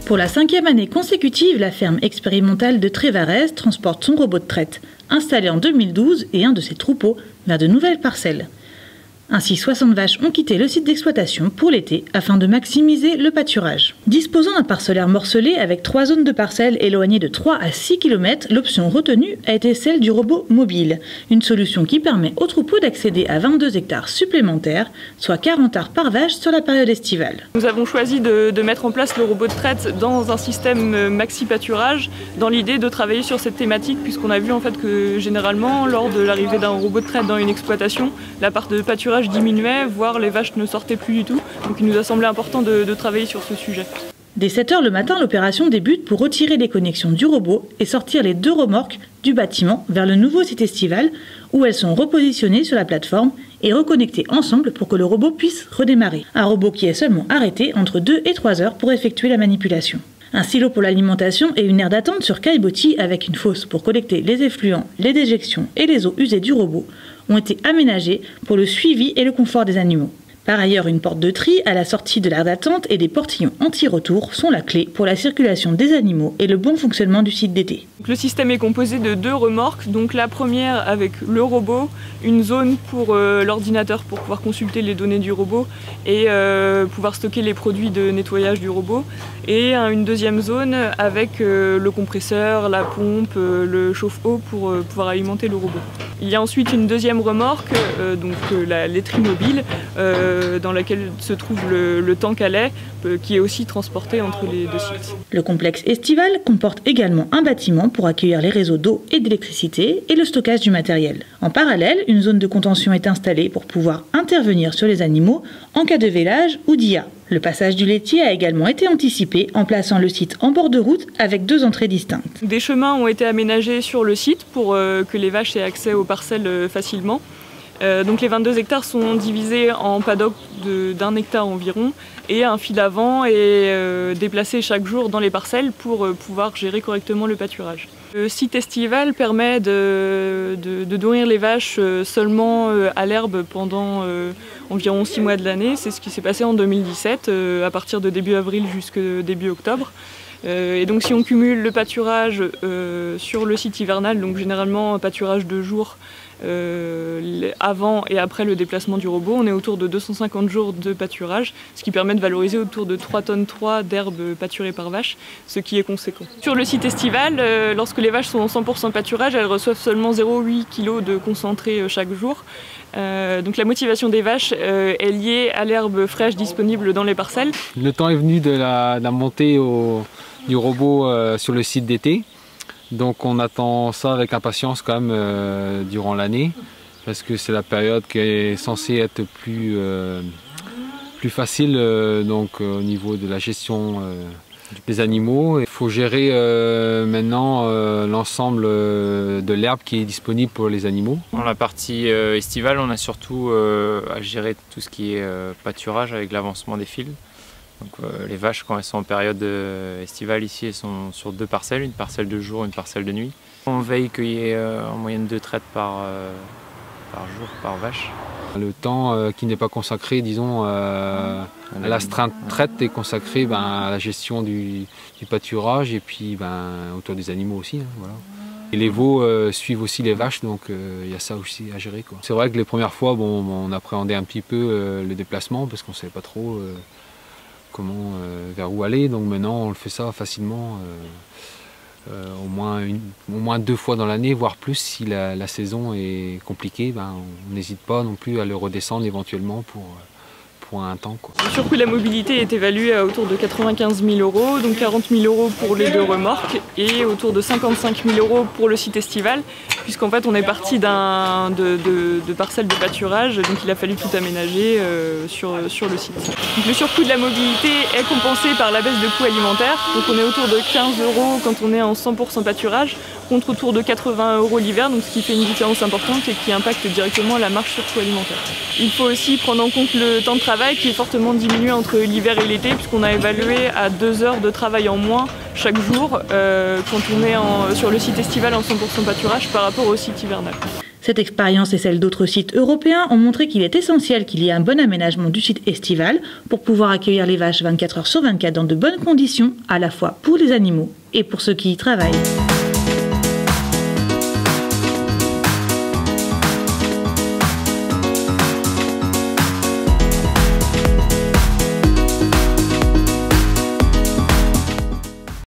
Pour la 5e année consécutive, la ferme expérimentale de Trévarez transporte son robot de traite, installé en 2012, et un de ses troupeaux vers de nouvelles parcelles. Ainsi, 60 vaches ont quitté le site d'exploitation pour l'été afin de maximiser le pâturage. Disposant d'un parcellaire morcelé avec 3 zones de parcelles éloignées de 3 à 6 km, l'option retenue a été celle du robot mobile, une solution qui permet au troupeau d'accéder à 22 hectares supplémentaires, soit 40 arts par vache sur la période estivale. Nous avons choisi de mettre en place le robot de traite dans un système maxi-pâturage, dans l'idée de travailler sur cette thématique, puisqu'on a vu en fait que généralement, lors de l'arrivée d'un robot de traite dans une exploitation, la part de pâturage diminuait, voire les vaches ne sortaient plus du tout. Donc il nous a semblé important de travailler sur ce sujet. Dès 7 h le matin, l'opération débute pour retirer les connexions du robot et sortir les 2 remorques du bâtiment vers le nouveau site estival où elles sont repositionnées sur la plateforme et reconnectées ensemble pour que le robot puisse redémarrer. Un robot qui est seulement arrêté entre 2 et 3 heures pour effectuer la manipulation. Un silo pour l'alimentation et une aire d'attente sur Caillebotis avec une fosse pour collecter les effluents, les déjections et les eaux usées du robot ont été aménagés pour le suivi et le confort des animaux. Par ailleurs, une porte de tri à la sortie de l'aire d'attente et des portillons anti-retour sont la clé pour la circulation des animaux et le bon fonctionnement du site d'été. Le système est composé de 2 remorques, donc la première avec le robot, une zone pour l'ordinateur pour pouvoir consulter les données du robot et pouvoir stocker les produits de nettoyage du robot, et une deuxième zone avec le compresseur, la pompe, le chauffe-eau pour pouvoir alimenter le robot. Il y a ensuite une deuxième remorque, la laiterie mobile, dans laquelle se trouve le tank à lait qui est aussi transporté entre les 2 sites. Le complexe estival comporte également un bâtiment pour accueillir les réseaux d'eau et d'électricité et le stockage du matériel. En parallèle, une zone de contention est installée pour pouvoir intervenir sur les animaux en cas de vélage ou d'IA. Le passage du laitier a également été anticipé en plaçant le site en bord de route avec 2 entrées distinctes. Des chemins ont été aménagés sur le site pour que les vaches aient accès aux parcelles facilement. Donc les 22 hectares sont divisés en paddock d'1 hectare environ, et un fil avant est déplacé chaque jour dans les parcelles pour pouvoir gérer correctement le pâturage. Le site estival permet de nourrir les vaches seulement à l'herbe pendant environ 6 mois de l'année. C'est ce qui s'est passé en 2017, à partir de début avril jusqu'au début octobre. Et donc si on cumule le pâturage sur le site hivernal, donc généralement un pâturage de jour avant et après le déplacement du robot, on est autour de 250 jours de pâturage, ce qui permet de valoriser autour de 3,3 tonnes d'herbe pâturée par vache, ce qui est conséquent. Sur le site estival, lorsque les vaches sont en 100% pâturage, elles reçoivent seulement 0,8 kg de concentré chaque jour. Donc la motivation des vaches est liée à l'herbe fraîche disponible dans les parcelles. Le temps est venu de la montée du robot sur le site d'été. Donc on attend ça avec impatience quand même durant l'année, parce que c'est la période qui est censée être plus facile au niveau de la gestion des animaux. Il faut gérer maintenant l'ensemble de l'herbe qui est disponible pour les animaux. Dans la partie estivale, on a surtout à gérer tout ce qui est pâturage avec l'avancement des fils. Donc, les vaches, quand elles sont en période estivale ici, elles sont sur 2 parcelles, une parcelle de jour et une parcelle de nuit. On veille qu'il y ait en moyenne 2 traites par jour, par vache. Le temps qui n'est pas consacré, disons, à la traite est consacré à la gestion du pâturage et puis autour des animaux aussi. Voilà. Et les veaux suivent aussi les vaches, donc il y a ça aussi à gérer. C'est vrai que les premières fois, on appréhendait un petit peu le déplacement parce qu'on ne savait pas trop vers où aller. Donc maintenant, on le fait ça facilement, au moins 2 fois dans l'année, voire plus si la saison est compliquée. On n'hésite pas non plus à le redescendre éventuellement pour un temps. Le surcoût de la mobilité est évalué à autour de 95 000 €, donc 40 000 € pour les 2 remorques et autour de 55 000 € pour le site estival, puisqu'en fait on est parti de parcelles de pâturage, donc il a fallu tout aménager sur le site. Donc le surcoût de la mobilité est compensé par la baisse de coûts alimentaires, donc on est autour de 15 € quand on est en 100% pâturage, contre autour de 80 € l'hiver, donc ce qui fait une différence importante et qui impacte directement la marge sur coût alimentaire. Il faut aussi prendre en compte le temps de travail qui est fortement diminué entre l'hiver et l'été, puisqu'on a évalué à 2 heures de travail en moins chaque jour quand on est sur le site estival en 100% pâturage par rapport au site hivernal. Cette expérience et celle d'autres sites européens ont montré qu'il est essentiel qu'il y ait un bon aménagement du site estival pour pouvoir accueillir les vaches 24 heures sur 24 dans de bonnes conditions, à la fois pour les animaux et pour ceux qui y travaillent.